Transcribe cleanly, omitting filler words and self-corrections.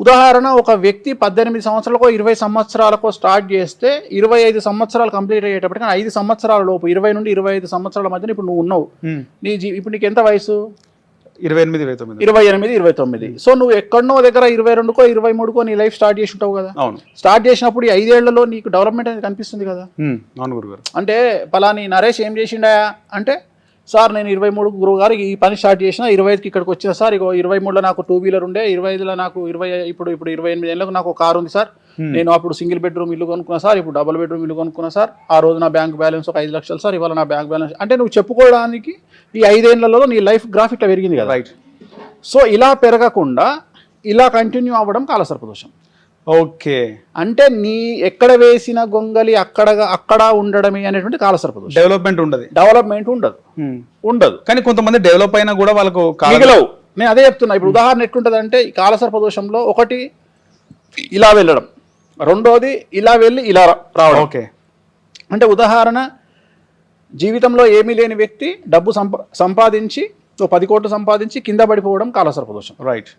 ఉదాహరణ, ఒక వ్యక్తి 18 సంవత్సరాలకో 20 సంవత్సరాలకో స్టార్ట్ చేస్తే 25 సంవత్సరాలు కంప్లీట్ అయ్యేటప్పటికి 5 సంవత్సరాల లోపు 20 నుండి 25 సంవత్సరాల మధ్యన ఇప్పుడు నువ్వు ఉన్నావు. ఇప్పుడు నీకు ఎంత వయసు? 28, 29. సో నువ్వు ఎక్కడనో దగ్గర 22కో 23కో నీ లైఫ్ స్టార్ట్ చేసి ఉంటావు కదా. స్టార్ట్ చేసినప్పుడు ఈ 5 ఏళ్లలో నీకు డెవలప్మెంట్ అనేది కనిపిస్తుంది కదా. అంటే పలాని నరేష్ ఏం చేసిండా అంటే, సార్ నేను 23 గురువు గారు ఈ పని స్టార్ట్ చేసిన, 25కి ఇక్కడికి వచ్చిన సార్. ఇగో 23లో నాకు 2 వీలర్ ఉండే, 25లో నాకు 20 ఇప్పుడు 28 ఏళ్ళకు నాకు కారు ఉంది సార్. నేను అప్పుడు సింగిల్ బెడ్రూమ్ ఇల్లు కొనుక్కున్నా సార్, ఇప్పుడు డబుల్ బెడ్రూమ్ ఇల్లు కొనుక్కున్నా సార్. ఆ రోజు నా బ్యాంక్ బ్యాలెన్స్ ఒక 5 లక్షలు సార్, ఇవాళ నా బ్యాంక్ బ్యాలెన్స్. అంటే నువ్వు చెప్పుకోవడానికి ఈ 5 ఏళ్లలో నీ లైఫ్ గ్రాఫ్ ఇట్లా పెరిగింది కదా. రైట్. సో ఇలా పెరగకుండా ఇలా కంటిన్యూ అవ్వడం కాలసర్పదోషం. ఓకే. అంటే నీ ఎక్కడ వేసిన గొంగలి అక్కడ ఉండడమే అనేటువంటి కాలసర్పదోషం. డెవలప్మెంట్ ఉండదు. కానీ కొంతమంది డెవలప్ అయినా కూడా వాళ్ళకు మిగలవు. నేను అదే చెప్తున్నా. ఇప్పుడు ఉదాహరణ ఎట్లుంటది అంటే, ఈ కాలసర్పదోషంలో ఒకటి ఇలా వెళ్ళడం, రెండోది ఇలా వెళ్ళి ఇలా రావడం. ఓకే. అంటే ఉదాహరణ, జీవితంలో ఏమీ లేని వ్యక్తి డబ్బు సంపాదించి 10 కోట్లు సంపాదించి కింద పడిపోవడం కాలసర్పదోషం. రైట్.